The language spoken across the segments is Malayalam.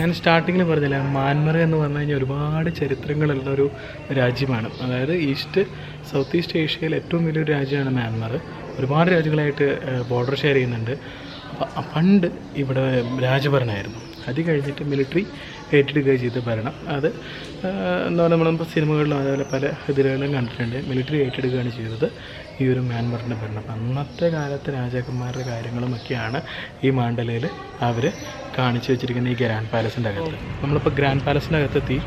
ഞാൻ സ്റ്റാർട്ടിങ്ങിൽ പറഞ്ഞില്ല, മ്യാൻമർ എന്ന് പറഞ്ഞു കഴിഞ്ഞാൽ ഒരുപാട് ചരിത്രങ്ങളുള്ളൊരു രാജ്യമാണ്. അതായത് സൗത്ത് ഈസ്റ്റ് ഏഷ്യയിലെ ഏറ്റവും വലിയൊരു രാജ്യമാണ് മ്യാൻമർ. ഒരുപാട് രാജ്യങ്ങളായിട്ട് ബോർഡർ ഷെയർ ചെയ്യുന്നുണ്ട്. അപ്പോൾ പണ്ട് ഇവിടെ രാജഭരണമായിരുന്നു. അത് കഴിഞ്ഞിട്ട് മിലിറ്ററി ഏറ്റെടുക്കുക ചെയ്ത ഭരണം. അത് എന്താ പറയുക, നമ്മളിപ്പോൾ സിനിമകളിലും അതേപോലെ പല ഇതിലും കണ്ടിട്ടുണ്ട്. മിലിറ്ററി ഏറ്റെടുക്കുകയാണ് ചെയ്തത് ഈ ഒരു മ്യാൻമറിൻ്റെ ഭരണം. അപ്പം അന്നത്തെ കാലത്തെ രാജാക്കന്മാരുടെ കാര്യങ്ങളുമൊക്കെയാണ് ഈ മാണ്ടലയിൽ അവർ കാണിച്ചു വെച്ചിരിക്കുന്ന ഈ ഗ്രാൻഡ് പാലസിൻ്റെ അകത്ത്. നമ്മളിപ്പോൾ ഗ്രാൻഡ് പാലസിൻ്റെ അകത്തെത്തി.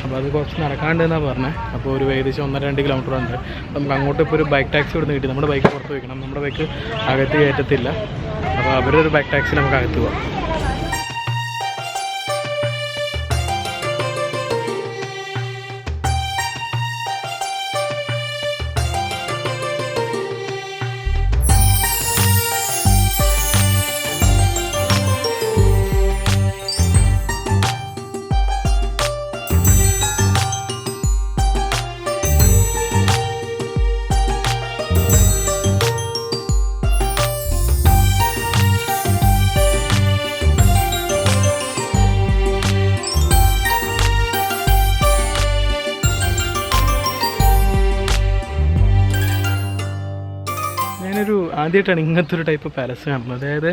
അപ്പോൾ അത് കുറച്ച് നടക്കാണ്ടെന്നാണ് പറഞ്ഞത്. അപ്പോൾ ഒരു ഏകദേശം 1-2 കിലോമീറ്റർ ഉണ്ട്. നമുക്ക് അങ്ങോട്ട് ഇപ്പോൾ ഒരു ബൈക്ക് ടാക്സി ഇവിടെ നിന്ന് കിട്ടി. നമ്മുടെ ബൈക്ക് പുറത്ത് വയ്ക്കണം, നമ്മുടെ ബൈക്ക് അകത്ത് കയറ്റത്തില്ല. അപ്പോൾ അവരൊരു ബൈക്ക് ടാക്സി നമുക്ക് അകത്ത് പോകാം. ആദ്യമായിട്ടാണ് ഇങ്ങനത്തെ ഒരു ടൈപ്പ് പാലസ് കാണുന്നത്. അതായത്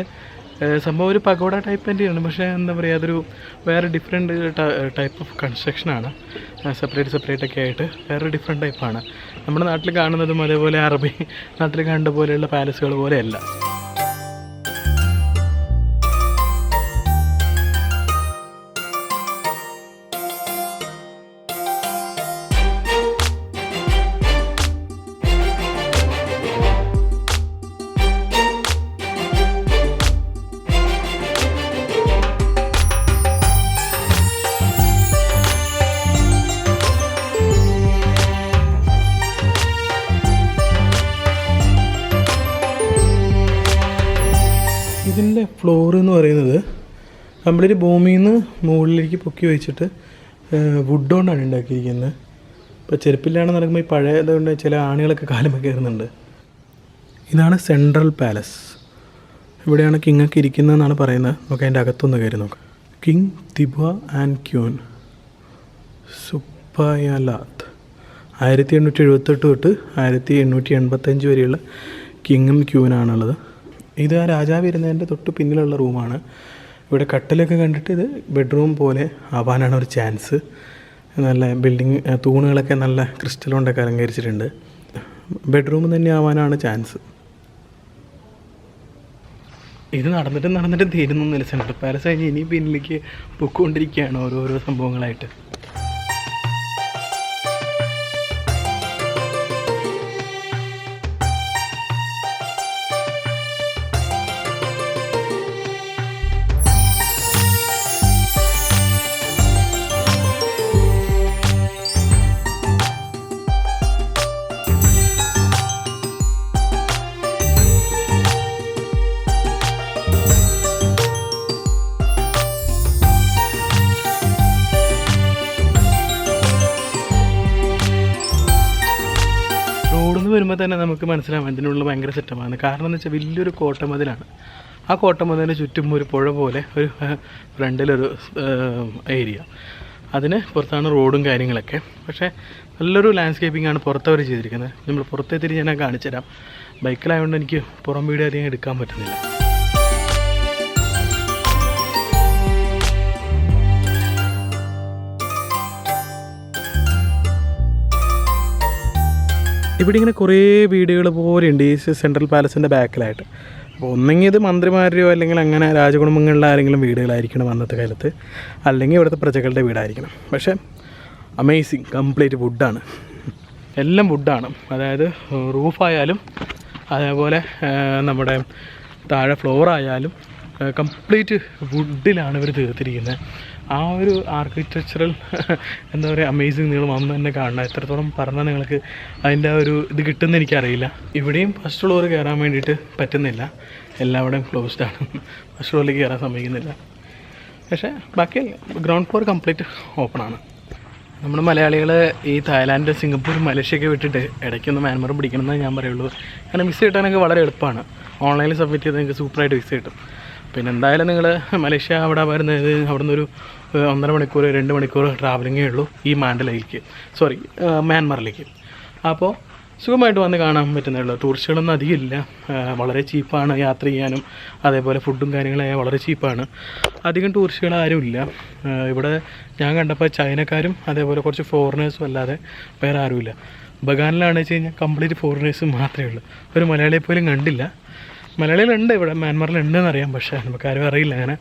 സംഭവം ഒരു പഗോഡ ടൈപ്പ് തന്നെയാണ്, പക്ഷേ എന്താ പറയുക, അതൊരു വേറെ ഡിഫറെൻറ്റ് ടൈപ്പ് ഓഫ് കൺസ്ട്രക്ഷനാണ്. സെപ്പറേറ്റ് ഒക്കെ ആയിട്ട് വേറെ ഡിഫറെൻറ്റ് ടൈപ്പാണ്. നമ്മുടെ നാട്ടിൽ കാണുന്നതും അതേപോലെ അറബി നാട്ടിൽ കണ്ട പോലെയുള്ള പാലസുകൾ പോലെയല്ല. ഇതിൻ്റെ ഫ്ലോർ എന്ന് പറയുന്നത് കംപ്ലീറ്റ് ഭൂമിയിൽ നിന്ന് മുകളിലേക്ക് പൊക്കി വെച്ചിട്ട് വുഡ് കൊണ്ടാണ് ഉണ്ടാക്കിയിരിക്കുന്നത്. ഇപ്പോൾ ചെരുപ്പില്ലാണ്ട് നടക്കുമ്പോൾ ഈ പഴയതുകൊണ്ട് ചില ആണികളൊക്കെ കാലുമൊക്കെ കയറുന്നുണ്ട്. ഇതാണ് സെൻട്രൽ പാലസ്. ഇവിടെയാണ് കിങ്ങൊക്കെ ഇരിക്കുന്നതെന്നാണ് പറയുന്നത്. നമുക്ക് അതിൻ്റെ അകത്തൊന്ന് കയറി നോക്കാം. കിങ് തിബ ആൻഡ് ക്യൂൻ സുപ്പയലാത്ത് 1878 തൊട്ട് 1885 വരെയുള്ള കിങ്ങും ക്യൂനാണുള്ളത്. ഇത് ആ രാജാവ് ഇരുന്നതിൻ്റെ തൊട്ട് പിന്നിലുള്ള റൂമാണ്. ഇവിടെ കട്ടിലൊക്കെ കണ്ടിട്ട് ഇത് ബെഡ്റൂം പോലെ ആവാനാണ് ഒരു ചാൻസ്. നല്ല ബിൽഡിങ് തൂണുകളൊക്കെ നല്ല ക്രിസ്റ്റൽ കൊണ്ടൊക്കെ അലങ്കരിച്ചിട്ടുണ്ട്. ബെഡ്റൂം തന്നെ ആവാനാണ് ചാൻസ്. ഇത് നടന്നിട്ട് തീരുന്നൊന്നുമില്ല. സെൻട്രൽ പാലസ് കഴിഞ്ഞ് ഇനി പിന്നിലേക്ക് പൊയ്ക്കൊണ്ടിരിക്കുകയാണ് ഓരോരോ സംഭവങ്ങളായിട്ട്. വരുമ്പോൾ തന്നെ നമുക്ക് മനസ്സിലാവും ഇതിനുള്ള ഭയങ്കര സെറ്റപ്പാണ്. കാരണം എന്ന് വെച്ചാൽ വലിയൊരു കോട്ടമതിലാണ്. ആ കോട്ടമതിലിന് ചുറ്റും ഒരു പുഴ പോലെ ഒരു ഫ്രണ്ടിലൊരു ഏരിയ. അതിന് പുറത്താണ് റോഡും കാര്യങ്ങളൊക്കെ. പക്ഷേ നല്ലൊരു ലാൻഡ്സ്കേപ്പിംഗ് ആണ് പുറത്തവർ ചെയ്തിരിക്കുന്നത്. നമ്മൾ പുറത്തെത്തിരി ഞാൻ കാണിച്ചു തരാം. ബൈക്കിലായതുകൊണ്ട് എനിക്ക് പുറം വീഡിയോ അധികം എടുക്കാൻ പറ്റുന്നില്ല. ഇവിടെ ഇങ്ങനെ കുറേ വീടുകൾ പോലെ ഉണ്ട് ഈ സെൻട്രൽ പാലസിൻ്റെ ബാക്കിലായിട്ട്. അപ്പോൾ ഒന്നെങ്കിൽ ഇത് മന്ത്രിമാരെയോ അല്ലെങ്കിൽ അങ്ങനെ രാജകുടുംബങ്ങളിലെ ആരെങ്കിലും വീടുകളായിരിക്കണം അന്നത്തെ കാലത്ത്, അല്ലെങ്കിൽ ഇവിടുത്തെ പ്രജകളുടെ വീടായിരിക്കണം. പക്ഷേ അമേസിങ്, കംപ്ലീറ്റ് വുഡാണ്, എല്ലാം വുഡാണ്. അതായത് റൂഫായാലും അതേപോലെ നമ്മുടെ താഴെ ഫ്ലോറായാലും കംപ്ലീറ്റ് വുഡിലാണ് ഇവർ തീർത്തിരിക്കുന്നത്. ആ ഒരു ആർക്കിടെക്ചറൽ എന്താ പറയുക, അമേസിങ് നിങ്ങൾ വന്ന് തന്നെ കാണണം. എത്രത്തോളം പറഞ്ഞാൽ നിങ്ങൾക്ക് അതിൻ്റെ ഒരു ഇത് കിട്ടുമെന്ന് എനിക്കറിയില്ല. ഇവിടെയും ഫസ്റ്റ് ഫ്ലോർ കയറാൻ വേണ്ടിയിട്ട് പറ്റുന്നില്ല, എല്ലാവിടെയും ക്ലോസ്ഡാണ്. ഫസ്റ്റ് ഫ്ലോറിലേക്ക് കയറാൻ സമ്മതിക്കുന്നില്ല. പക്ഷേ ബാക്കി ഗ്രൗണ്ട് ഫ്ലോർ കംപ്ലീറ്റ് ഓപ്പണാണ്. നമ്മുടെ മലയാളികൾ ഈ തായ്ലാൻഡ്, സിംഗപ്പൂർ, മലേഷ്യയൊക്കെ വിട്ടിട്ട് ഇടയ്ക്കൊന്ന് മ്യാൻമർ പിടിക്കണമെന്നേ ഞാൻ പറയുള്ളൂ. കാരണം വിസ കിട്ടാനൊക്കെ വളരെ എളുപ്പമാണ്. ഓൺലൈനിൽ സബ്മിറ്റ് ചെയ്ത് നിങ്ങൾക്ക് സൂപ്പറായിട്ട് വിസ കിട്ടും. പിന്നെ എന്തായാലും നിങ്ങൾ മലേഷ്യ അവിടെ വരുന്നത് അവിടെ നിന്നൊരു 1.5 മണിക്കൂർ 2 മണിക്കൂർ ട്രാവലിങ്ങേ ഉള്ളൂ ഈ മ്യാൻമറിലേക്ക്. അപ്പോൾ സുഖമായിട്ട് വന്ന് കാണാൻ പറ്റുന്നേ. ടൂറിസ്റ്റുകളൊന്നും അധികം ഇല്ല, വളരെ ചീപ്പാണ് യാത്ര ചെയ്യാനും, അതേപോലെ ഫുഡും കാര്യങ്ങളായ വളരെ ചീപ്പാണ്. അധികം ടൂറിസ്റ്റുകൾ ആരും ഇല്ല ഇവിടെ. ഞാൻ കണ്ടപ്പോൾ ചൈനക്കാരും അതേപോലെ കുറച്ച് ഫോറിനേഴ്സും അല്ലാതെ വേറെ ആരുമില്ല. ബഗാനിലാണെന്ന് വെച്ച് കഴിഞ്ഞാൽ കംപ്ലീറ്റ് ഫോറിനേഴ്സ് മാത്രമേ ഉള്ളൂ. ഒരു മലയാളിയെ പോലും കണ്ടില്ല. മലയാളികളുണ്ട് ഇവിടെ, മ്യാൻമറിലുണ്ടെന്ന് അറിയാം, പക്ഷേ നമുക്കാരും അറിയില്ല അങ്ങനെ.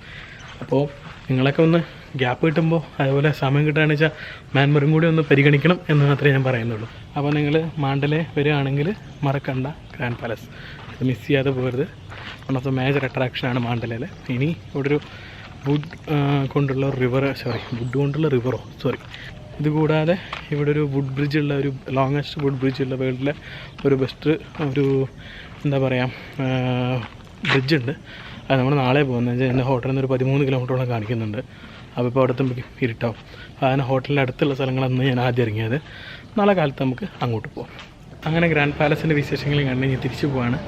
അപ്പോൾ നിങ്ങളൊക്കെ ഒന്ന് ഗ്യാപ്പ് കിട്ടുമ്പോൾ അതേപോലെ സമയം കിട്ടുകയാണെന്ന് വെച്ചാൽ മ്യാൻമറും കൂടി ഒന്ന് പരിഗണിക്കണം എന്ന് മാത്രമേ ഞാൻ പറയുന്നുള്ളൂ. അപ്പോൾ നിങ്ങൾ മാണ്ടലെ വരികയാണെങ്കിൽ മറക്കണ്ട ഗ്രാൻഡ് പാലസ്, ഇത് മിസ് ചെയ്യാതെ പോകരുത്. വൺ ഓഫ് ദ മേജർ അട്രാക്ഷനാണ് മാണ്ടലയിൽ. ഇനി ഇവിടെ ഒരു വുഡ് കൊണ്ടുള്ള റിവറോ ഇതുകൂടാതെ ഇവിടെ ഒരു വുഡ് ബ്രിഡ്ജുള്ള, ഒരു ലോങ്ങസ്റ്റ് വുഡ് ബ്രിഡ്ജുള്ള വേൾഡിലെ ഒരു ബെസ്റ്റ് ഒരു എന്താ പറയുക ബ്രിഡ്ജുണ്ട്. അത് നമ്മൾ നാളെ പോകുന്നത്. എൻ്റെ ഹോട്ടലിൽ നിന്ന് ഒരു 13 കിലോമീറ്ററോളം കാണിക്കുന്നുണ്ട്. അപ്പോൾ ഇപ്പോൾ അവിടെ എത്തുമ്പോൾ ഇരുട്ടാവും. അതിന് ഹോട്ടലിൻ്റെ അടുത്തുള്ള സ്ഥലങ്ങളൊന്നും ഞാൻ ആദ്യം ഇറങ്ങിയത്. നാളെ കാലത്ത് നമുക്ക് അങ്ങോട്ട് പോകാം. അങ്ങനെ ഗ്രാൻഡ് പാലസിൻ്റെ വിശേഷങ്ങളിൽ കണ്ട് ഞാൻ തിരിച്ചു പോവാണ്.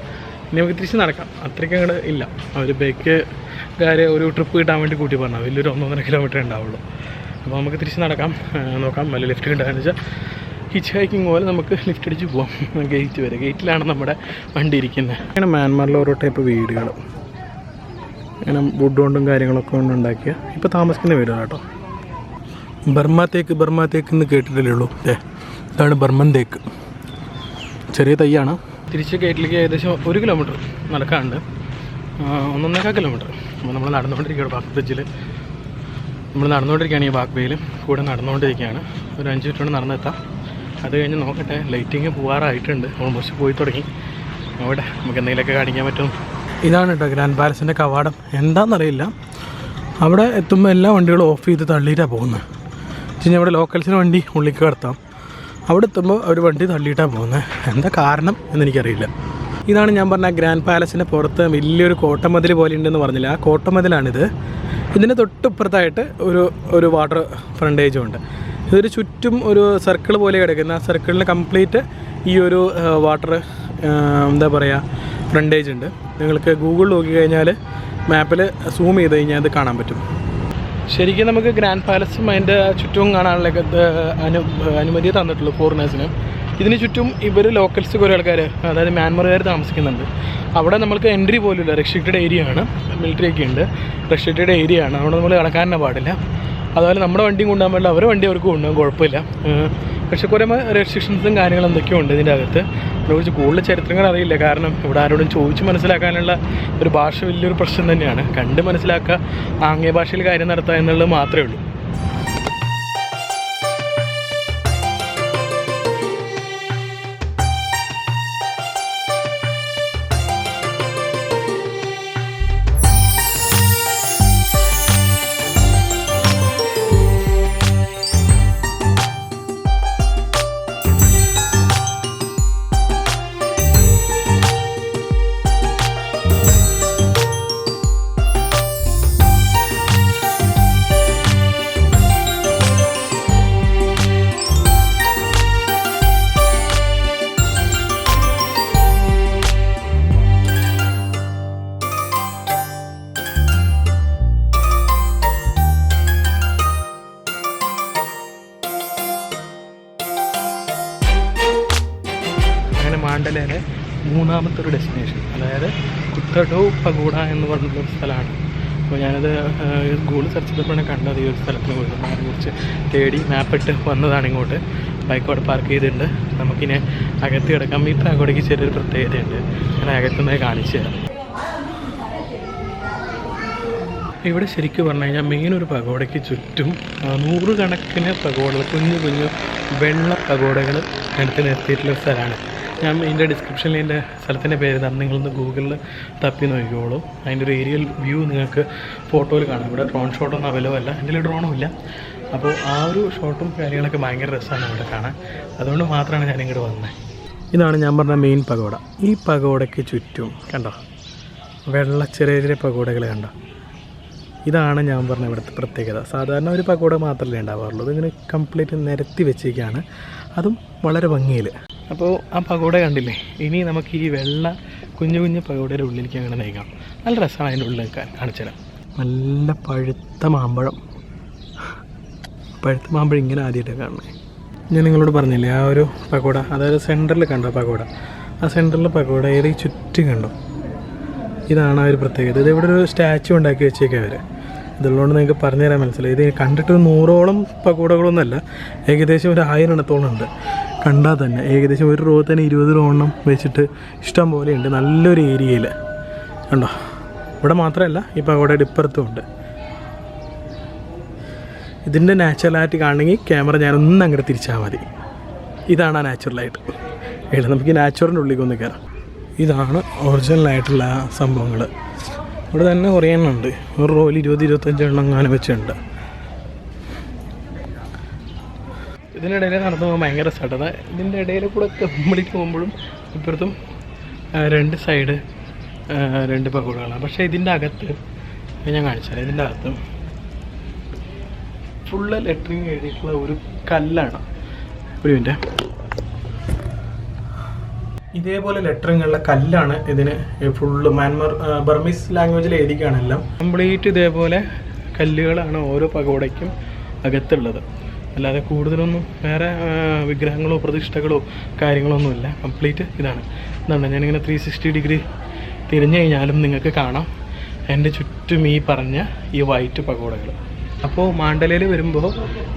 ഇനി നമുക്ക് തിരിച്ച് നടക്കാം, അത്രയ്ക്ക് അങ്ങോട്ട് ഇല്ല. അവർ ബൈക്കുകാരെ ഒരു ട്രിപ്പ് കിട്ടാൻ വേണ്ടി കൂട്ടി പറഞ്ഞാൽ വലിയൊരു 1.5 കിലോമീറ്റർ ഉണ്ടാവുള്ളൂ. അപ്പോൾ നമുക്ക് തിരിച്ച് നടക്കാം, നോക്കാം വല്ല ലിഫ്റ്റ് കിട്ടാന്ന് വെച്ചാൽ ഹിച്ച് ഹൈക്കിങ് പോലെ നമുക്ക് ലിഫ്റ്റ് അടിച്ച് പോകാം ഗേറ്റ് വരെ. ഗേറ്റിലാണ് നമ്മുടെ വണ്ടി ഇരിക്കുന്നത്. അങ്ങനെ മ്യാൻമറിൽ ഓരോ ടൈപ്പ് വീടുകൾ ഇങ്ങനെ വുഡ് കൊണ്ടും കാര്യങ്ങളൊക്കെ കൊണ്ട് ഉണ്ടാക്കിയ ഇപ്പോൾ താമസിക്കുന്ന വീടാണ് കേട്ടോ. ബർമ തേക്ക് എന്ന് കേട്ടിട്ടല്ലേ ഉള്ളൂ. ഇതാണ് ബർമൻ തേക്ക്, ചെറിയ തൈയാണ്. തിരിച്ച് ഗേറ്റിലേക്ക് ഏകദേശം 1 കിലോമീറ്റർ നടക്കാറുണ്ട്, 1.5 കിലോമീറ്റർ. അപ്പോൾ നമ്മൾ നടന്നുകൊണ്ടിരിക്കുകയാണ് ബാക്ക് ബ്രിഡ്ജിൽ. നമ്മൾ നടന്നുകൊണ്ടിരിക്കുകയാണ് ഈ ബാക്ക് വേയിൽ കൂടെ നടന്നുകൊണ്ടിരിക്കുകയാണ്. ഒരു 5 മിനിറ്റ് കൊണ്ട് നടന്നെത്താം. അത് കഴിഞ്ഞ് നോക്കട്ടെ, ലൈറ്റിങ് പോകാറായിട്ടുണ്ട്, ഓൾമോസ്റ്റ് പോയി തുടങ്ങി. അവിടെ നമുക്ക് എന്തെങ്കിലുമൊക്കെ കാണിക്കാൻ പറ്റും. ഇതാണ് കേട്ടോ ഗ്രാൻഡ് പാലസിൻ്റെ കവാടം. എന്താണെന്നറിയില്ല, അവിടെ എത്തുമ്പോൾ എല്ലാ വണ്ടികളും ഓഫ് ചെയ്ത് തള്ളിയിട്ടാണ് പോകുന്നത്. വെച്ച് ഇവിടെ ലോക്കൽസിന് വണ്ടി ഉള്ളിലേക്ക് കടത്താം, അവിടെ എത്തുമ്പോൾ അവർ വണ്ടി തള്ളിയിട്ടാണ് പോകുന്നത്. എന്താ കാരണം എന്നെനിക്കറിയില്ല. ഇതാണ് ഞാൻ പറഞ്ഞ ഗ്രാൻഡ് പാലസിൻ്റെ പുറത്ത് വലിയൊരു കോട്ടമതിൽ പോലെ ഉണ്ടെന്ന് പറഞ്ഞില്ല, ആ കോട്ടമതിലാണിത്. ഇതിന് തൊട്ടിപ്പുറത്തായിട്ട് ഒരു വാട്ടർ ഫ്രണ്ടേജും ഉണ്ട്. ഇതൊരു ചുറ്റും ഒരു സർക്കിൾ പോലെ കിടക്കുന്ന, ആ സർക്കിളിന് കംപ്ലീറ്റ് ഈ ഒരു വാട്ടർ എന്താ പറയുക ഫ്രണ്ടേജ് ഉണ്ട്. നിങ്ങൾക്ക് ഗൂഗിളിൽ നോക്കി കഴിഞ്ഞാൽ മാപ്പിൽ സൂം ചെയ്ത് കഴിഞ്ഞാൽ അത് കാണാൻ പറ്റും. ശരിക്കും നമുക്ക് ഗ്രാൻഡ് പാലസും അതിൻ്റെ ചുറ്റും കാണാനുള്ള അനുമതി തന്നിട്ടുള്ളൂ ഫോറിനേഴ്സിന്. ഇതിന് ചുറ്റും ഇവർ ലോക്കൽസ് കുറേ ആൾക്കാർ, അതായത് മ്യാൻമറുകാർ താമസിക്കുന്നുണ്ട്. അവിടെ നമ്മൾക്ക് എൻട്രി പോലുമില്ല, റെസ്ട്രിക്റ്റഡ് ഏരിയ ആണ്. മിലിറ്ററി ഉണ്ട്, റെസ്ട്രിക്റ്റഡ് ഏരിയ ആണ്, അവിടെ നമ്മൾ കടക്കാൻ തന്നെ പാടില്ല. അതുപോലെ നമ്മുടെ വണ്ടിയും കൊണ്ടുപോകാൻ പാടില്ല, അവരുടെ വണ്ടി അവർക്ക് കൊണ്ടുപോകാൻ കുഴപ്പമില്ല. പക്ഷേ കുറേ റെസ്ട്രിക്ഷൻസും കാര്യങ്ങളും എന്തൊക്കെയോ ഉണ്ട് ഇതിൻ്റെ അകത്ത്. അതിനെക്കുറിച്ച് കൂടുതൽ ചരിത്രങ്ങൾ അറിയില്ല, കാരണം ഇവിടെ ആരോടും ചോദിച്ച് മനസ്സിലാക്കാനുള്ള ഒരു ഭാഷ വലിയൊരു പ്രശ്നം തന്നെയാണ്. കണ്ട് മനസ്സിലാക്കുക, ആംഗ്യ ഭാഷയിൽ കാര്യം നടത്തുക എന്നുള്ളത് മാത്രമേ ഉള്ളൂ. മാണ്ടലയിലെ 3ാമത്തെ ഒരു ഡെസ്റ്റിനേഷൻ, അതായത് കുത്തഡൗ പഗോഡ എന്ന് പറഞ്ഞിട്ടുള്ളൊരു സ്ഥലമാണ്. അപ്പോൾ ഞാനത് ഗൂഗിൾ സെർച്ച് ചെയ്തപ്പോഴാണ് കണ്ടത് ഈ ഒരു സ്ഥലത്തിനെ കുറിച്ച്. അതിനെക്കുറിച്ച് തേടി മാപ്പിട്ട് വന്നതാണ് ഇങ്ങോട്ട്. ബൈക്ക് അവിടെ പാർക്ക് ചെയ്തിട്ടുണ്ട്. നമുക്കിനി അകത്ത് കിടക്കാം. ഈ പഗോഡയ്ക്ക് ചെറിയൊരു പ്രത്യേകതയുണ്ട്, ഞാൻ അകത്തുനിന്ന് കാണിച്ചു തരാം. ഇവിടെ ശരിക്കും പറഞ്ഞു കഴിഞ്ഞാൽ മെയിൻ ഒരു പഗോഡയ്ക്ക് ചുറ്റും 100 കണക്കിന് പഗോഡകൾ, കുഞ്ഞു കുഞ്ഞു വെള്ള പഗോഡകൾ എടുത്ത് നിർത്തിയിട്ടുള്ള സ്ഥലമാണ്. ഞാൻ ഇതിൻ്റെ ഡിസ്ക്രിപ്ഷനിൽ എൻ്റെ സ്ഥലത്തിൻ്റെ പേര് തരാം, നിങ്ങളൊന്ന് ഗൂഗിളിൽ തപ്പി നോക്കിക്കോളൂ. അതിൻ്റെ ഒരു ഏരിയൽ വ്യൂ നിങ്ങൾക്ക് ഫോട്ടോയിൽ കാണാം. ഇവിടെ ഡ്രോൺ ഷോട്ടൊന്നും അവൈലബിൾ അല്ല, എൻ്റെ ഡ്രോണും ഇല്ല. അപ്പോൾ ആ ഒരു ഷോട്ടും കാര്യങ്ങളൊക്കെ ഭയങ്കര രസമാണ് ഇവിടെ കാണാൻ. അതുകൊണ്ട് മാത്രമാണ് ഞാൻ ഇങ്ങോട്ട് വന്നത്. ഇതാണ് ഞാൻ പറഞ്ഞ മെയിൻ പഗോഡ. ഈ പഗോഡയ്ക്ക് ചുറ്റും കണ്ടോ വെള്ള ചെറിയ ചെറിയ പഗോഡകൾ കണ്ടോ. ഇതാണ് ഞാൻ പറഞ്ഞ ഇവിടുത്തെ പ്രത്യേകത. സാധാരണ ഒരു പഗോഡ മാത്രമല്ലേ ഉണ്ടാവാറുള്ളൂ, ഇതിങ്ങനെ കംപ്ലീറ്റ് നിരത്തി വെച്ചേക്കാണ്, അതും വളരെ ഭംഗിയിൽ. അപ്പോൾ ആ പഗോഡ കണ്ടില്ലേ. ഇനി നമുക്ക് ഈ വെള്ള കുഞ്ഞു കുഞ്ഞു പകോടയുടെ ഉള്ളിലേക്ക് അങ്ങനെ നയിക്കാം. നല്ല രസമാണ് അതിൻ്റെ ഉള്ളിൽ കാണിച്ചു തരാം. നല്ല പഴുത്ത മാമ്പഴം ഇങ്ങനെ ആദ്യമായിട്ടാണ് കാണുന്നത്. ഞാൻ നിങ്ങളോട് പറഞ്ഞില്ലേ ആ ഒരു പകോട, അതായത് സെൻറ്ററിൽ കണ്ടോ പകോട, ആ സെൻറ്ററിൽ പകോട ഏത് ചുറ്റും കണ്ടോ, ഇതാണ് ആ ഒരു പ്രത്യേകത. ഇത് ഇവിടെ ഒരു സ്റ്റാച്ചു ഉണ്ടാക്കി വെച്ചേക്കാം അവർ. ഇതുള്ളതുകൊണ്ട് നിങ്ങൾക്ക് പറഞ്ഞുതരാൻ മനസ്സിലായി. ഇത് കണ്ടിട്ട് 100ഓളം പകോടകളൊന്നുമല്ല, ഏകദേശം ഒരു 1000 എണ്ണത്തോളം ഉണ്ട്. കണ്ടാൽ തന്നെ ഏകദേശം ഒരു റോ തന്നെ 20 എണ്ണം വെച്ചിട്ട് ഇഷ്ടം പോലെ ഉണ്ട്. നല്ലൊരു ഏരിയയിൽ കണ്ടോ. ഇവിടെ മാത്രമല്ല, ഈ പകോടയുടെ ഇപ്പുറത്തും ഉണ്ട്. ഇതിൻ്റെ നാച്ചുറലായിട്ട് കാണണമെങ്കിൽ ക്യാമറ ഞാനൊന്നും അങ്ങോട്ട് തിരിച്ചാൽ മതി. ഇതാണ് ആ നാച്ചുറലായിട്ട്. ഇവിടെ നമുക്ക് ഈ നാച്ചുറലിൻ്റെ ഉള്ളിലേക്ക് ഒന്ന് കയറാം. ഇതാണ് ഒറിജിനലായിട്ടുള്ള സംഭവങ്ങൾ. ഇവിടെ തന്നെ കുറേ എണ്ണം ഉണ്ട്. ഒരു റോയിൽ 20-25 എണ്ണം അങ്ങനെ വെച്ചുണ്ട്. ഇതിനിടയിൽ നടന്നു പോകാൻ ഭയങ്കര രസമായിട്ടത്. ഇതിൻ്റെ ഇടയിൽ കൂടെ കംപ്ലീറ്റ് പോകുമ്പോഴും ഇപ്പുറത്തും 2 സൈഡ് 2 പകോടകളാണ്. പക്ഷേ ഇതിൻ്റെ അകത്ത് ഞാൻ കാണിച്ചാൽ, ഇതിൻ്റെ അകത്ത് ഫുള്ള് ലെറ്ററിങ് എഴുതിയിട്ടുള്ള ഒരു കല്ലാണ്. ഒരു മിനിറ്റ്, ഇതേപോലെ ലെറ്ററിങ്ങുള്ള കല്ലാണ് ഇതിന് ഫുള്ള്. മ്യാൻമർ ബർമീസ് ലാംഗ്വേജിൽ എഴുതിക്കുകയാണ് എല്ലാം. കംപ്ലീറ്റ് ഇതേപോലെ കല്ലുകളാണ് ഓരോ പകോടയ്ക്കും അകത്തുള്ളത്. അല്ലാതെ കൂടുതലൊന്നും വേറെ വിഗ്രഹങ്ങളോ പ്രതിഷ്ഠകളോ കാര്യങ്ങളൊന്നുമില്ല. കംപ്ലീറ്റ് ഇതാണ്. ഞാനിങ്ങനെ 360 ഡിഗ്രി തിരിഞ്ഞു കഴിഞ്ഞാലും നിങ്ങൾക്ക് കാണാം എൻ്റെ ചുറ്റും ഈ പറഞ്ഞ ഈ വൈറ്റ് പകോടകൾ. അപ്പോൾ മാണ്ടലയിൽ വരുമ്പോൾ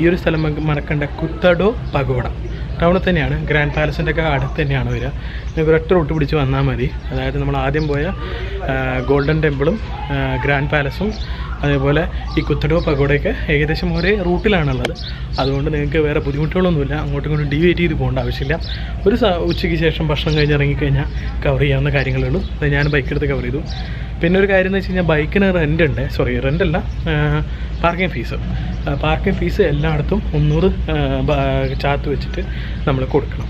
ഈ ഒരു സ്ഥലം മറക്കണ്ട, കുത്തഡോ പഗോഡ ടൗണിൽ തന്നെയാണ്. ഗ്രാൻഡ് പാലസിൻ്റെ ഒക്കെ അടുത്ത് തന്നെയാണ് വരിക. നിങ്ങൾക്ക് ഒരൊറ്റ റൂട്ട് പിടിച്ച് വന്നാൽ മതി. അതായത് നമ്മൾ ആദ്യം പോയ ഗോൾഡൻ ടെമ്പിളും ഗ്രാൻഡ് പാലസും അതേപോലെ ഈ കുത്തഡോ പഗോഡയൊക്കെ ഏകദേശം ഒരേ റൂട്ടിലാണുള്ളത്. അതുകൊണ്ട് നിങ്ങൾക്ക് വേറെ ബുദ്ധിമുട്ടുകളൊന്നുമില്ല. അങ്ങോട്ടും ഇങ്ങോട്ടും ഡിവൈറ്റ് ചെയ്ത് പോകേണ്ട ആവശ്യമില്ല. ഒരു ഉച്ചയ്ക്ക് ശേഷം ഭക്ഷണം കഴിഞ്ഞ് ഇറങ്ങിക്കഴിഞ്ഞാൽ കവർ ചെയ്യാവുന്ന കാര്യങ്ങളുള്ളൂ. അത് ഞാൻ ബൈക്കെടുത്ത് കവർ ചെയ്തു. പിന്നെ ഒരു കാര്യം എന്ന് വെച്ച് കഴിഞ്ഞാൽ ബൈക്കിന് റെൻ്റല്ല, പാർക്കിംഗ് ഫീസ്. പാർക്കിംഗ് ഫീസ് എല്ലായിടത്തും 300 ചാത്ത് വെച്ചിട്ട് നമ്മൾ കൊടുക്കണം.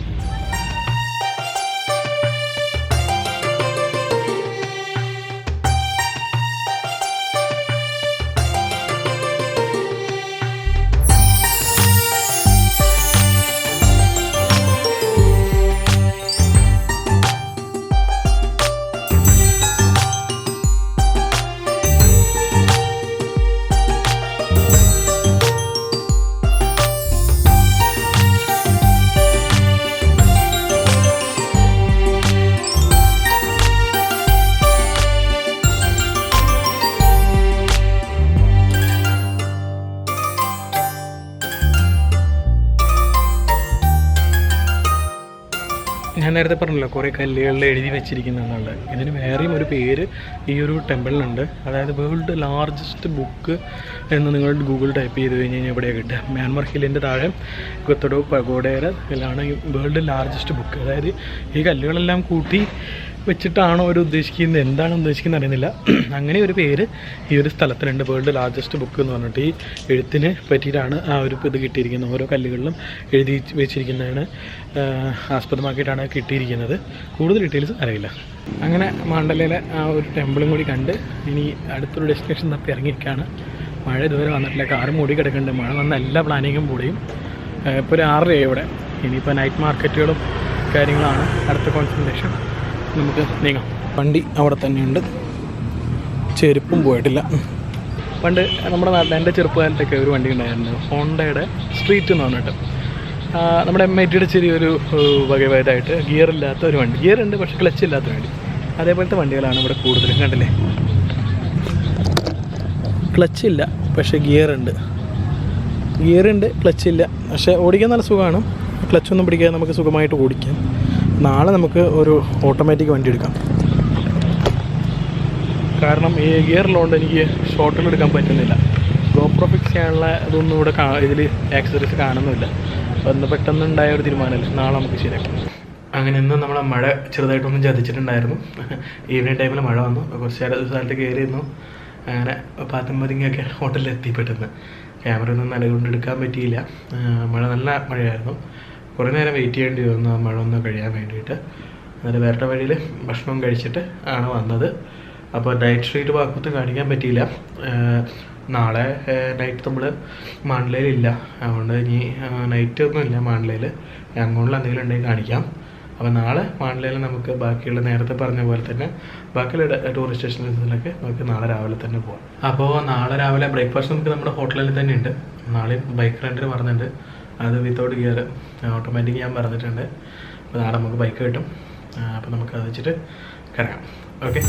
ഞാൻ നേരത്തെ പറഞ്ഞല്ലോ കുറേ കല്ലുകളിൽ എഴുതി വെച്ചിരിക്കുന്നുണ്ട്. ഇതിന് വേറെയും ഒരു പേര് ഈ ഒരു ടെമ്പിളിനുണ്ട്. അതായത് വേൾഡ് ലാർജസ്റ്റ് ബുക്ക് എന്ന് നിങ്ങൾ ഗൂഗിൾ ടൈപ്പ് ചെയ്ത് കഴിഞ്ഞ് കഴിഞ്ഞാൽ ഇവിടെ കിട്ടുക. മ്യാൻമർ ഹില്ലിൻ്റെ താഴെ കുത്തഡോ പഗോഡയുടെ ഇതിലാണ് ഈ വേൾഡ് ലാർജസ്റ്റ് ബുക്ക്. അതായത് ഈ കല്ലുകളെല്ലാം കൂട്ടി വെച്ചിട്ടാണോ അവർ ഉദ്ദേശിക്കുന്നത്, എന്താണ് ഉദ്ദേശിക്കുന്നത് അറിയുന്നില്ല. അങ്ങനെ ഒരു പേര് ഈ ഒരു സ്ഥലത്തിനുണ്ട്, വേൾഡ് ലാർജസ്റ്റ് ബുക്ക് എന്ന് പറഞ്ഞിട്ട്. ഈ എഴുത്തിന് പറ്റിയിട്ടാണ് ആ ഒരു ഇത് കിട്ടിയിരിക്കുന്നത്. ഓരോ കല്ലുകളിലും എഴുതി വെച്ചിരിക്കുന്നതാണ് ആസ്പദമാക്കിയിട്ടാണ് കിട്ടിയിരിക്കുന്നത്. കൂടുതൽ ഡീറ്റെയിൽസ് അറിയില്ല. അങ്ങനെ മാണ്ടലയിലെ ആ ഒരു ടെമ്പിളും കൂടി കണ്ട് ഇനി അടുത്തൊരു ഡെസ്റ്റിനേഷൻ തപ്പി ഇറങ്ങിയിരിക്കുകയാണ്. മഴ ഇതുവരെ വന്നിട്ടില്ല, കാറ് മൂടി കിടക്കുന്നുണ്ട്. മഴ വന്ന എല്ലാ പ്ലാനിങ്ങും പൊടിയും. ഇപ്പോൾ ഒരു 6 ഇവിടെ. ഇനിയിപ്പോൾ നൈറ്റ് മാർക്കറ്റുകളും കാര്യങ്ങളാണ് അടുത്ത കോൺസെൻട്രേഷൻ. നമുക്ക് നീങ്ങാം. വണ്ടി അവിടെ തന്നെയുണ്ട്, ചെരുപ്പും പോയിട്ടില്ല. പണ്ട് നമ്മുടെ നാട്ടിൽ എൻ്റെ ചെറുപ്പകാലത്തൊക്കെ ഒരു വണ്ടി ഉണ്ടായിരുന്നു, ഹോണ്ടയുടെ സ്ട്രീറ്റ് എന്ന് പറഞ്ഞിട്ട്. നമ്മുടെ MITയുടെ ചെറിയൊരു വകഭേദമായിട്ട് ഗിയറില്ലാത്ത ഒരു വണ്ടി. ഗിയറുണ്ട് പക്ഷേ ക്ലച്ച് ഇല്ലാത്ത വണ്ടി. അതേപോലത്തെ വണ്ടികളാണ് ഇവിടെ കൂടുതലും. കണ്ടില്ലേ, ക്ലച്ചില്ല പക്ഷേ ഗിയറുണ്ട്, ക്ലച്ചില്ല പക്ഷേ ഓടിക്കാൻ നല്ല സുഖമാണ്. ക്ലച്ചൊന്നും പിടിക്കാതെ നമുക്ക് സുഖമായിട്ട് ഓടിക്കാം. നാളെ നമുക്ക് ഒരു ഓട്ടോമാറ്റിക് വണ്ടി എടുക്കാം. കാരണം ഈ ഗിയറിലുകൊണ്ട് എനിക്ക് ഷോട്ടിൽ എടുക്കാൻ പറ്റുന്നില്ല. GoPro ഫിക്സ് ചെയ്യാനുള്ള ഇതൊന്നും ഇവിടെ ഇതിൽ ആക്സസറീസ് കാണുന്നില്ല. അപ്പോൾ അന്ന് പെട്ടെന്നുണ്ടായ ഒരു തീരുമാനമല്ല, നാളെ നമുക്ക് ശരിയാക്കാം. അങ്ങനെ ഇന്ന് നമ്മളെ മഴ ചെറുതായിട്ടൊന്നും ചതിച്ചിട്ടുണ്ടായിരുന്നു. ഈവനിങ് ടൈമിൽ മഴ വന്നു, കുറച്ച് സ്ഥലത്ത് കയറിയിരുന്നു. അങ്ങനെ പാത്തുമ്പതിങ്ങൊക്കെ ഹോട്ടലിലെത്തി. പെട്ടെന്ന് ക്യാമറ ഒന്നും നല്ലതുകൊണ്ട് എടുക്കാൻ പറ്റിയില്ല. നല്ല മഴയായിരുന്നു. കുറേ നേരം വെയിറ്റ് ചെയ്യേണ്ടി വന്നു ആ മഴ ഒന്ന് കഴിയാൻ വേണ്ടിയിട്ട്. എന്നിട്ട് വേറെ വഴിയിൽ ഭക്ഷണം കഴിച്ചിട്ട് ആണ് വന്നത്. അപ്പോൾ നൈറ്റ് സ്ട്രീറ്റ് ഭാഗത്ത് കാണിക്കാൻ പറ്റിയില്ല. നാളെ നൈറ്റ് നമ്മൾ മാണ്ടലയിലില്ല, അതുകൊണ്ട് ഇനി നൈറ്റ് ഒന്നും ഇല്ല മാണ്ടലയിൽ. അങ്ങോട്ടുള്ള എന്തെങ്കിലും ഉണ്ടെങ്കിൽ കാണിക്കാം. അപ്പോൾ നാളെ മാണ്ഡലയിൽ നമുക്ക് ബാക്കിയുള്ള നേരത്തെ പറഞ്ഞ പോലെ തന്നെ ബാക്കിയുള്ള ടൂറിസ്റ്റ് ഡെസ്റ്റിനേഷൻസിലൊക്കെ നമുക്ക് നാളെ രാവിലെ തന്നെ പോകാം. അപ്പോൾ നാളെ രാവിലെ ബ്രേക്ക്ഫാസ്റ്റ് നമുക്ക് നമ്മുടെ ഹോട്ടലിൽ തന്നെ ഉണ്ട്. നാളെ ബൈക്ക് റെൻറ്റിന് പറഞ്ഞിട്ടുണ്ട്, അത് വിത്തൗട്ട് ഗിയർ ഓട്ടോമാറ്റിക് ഞാൻ പറഞ്ഞിട്ടുണ്ട്. അപ്പോൾ നാളെ നമുക്ക് ബൈക്ക് കിട്ടും. അപ്പോൾ നമുക്ക് അത് വെച്ചിട്ട് കറങ്ങാം. ഓക്കെ.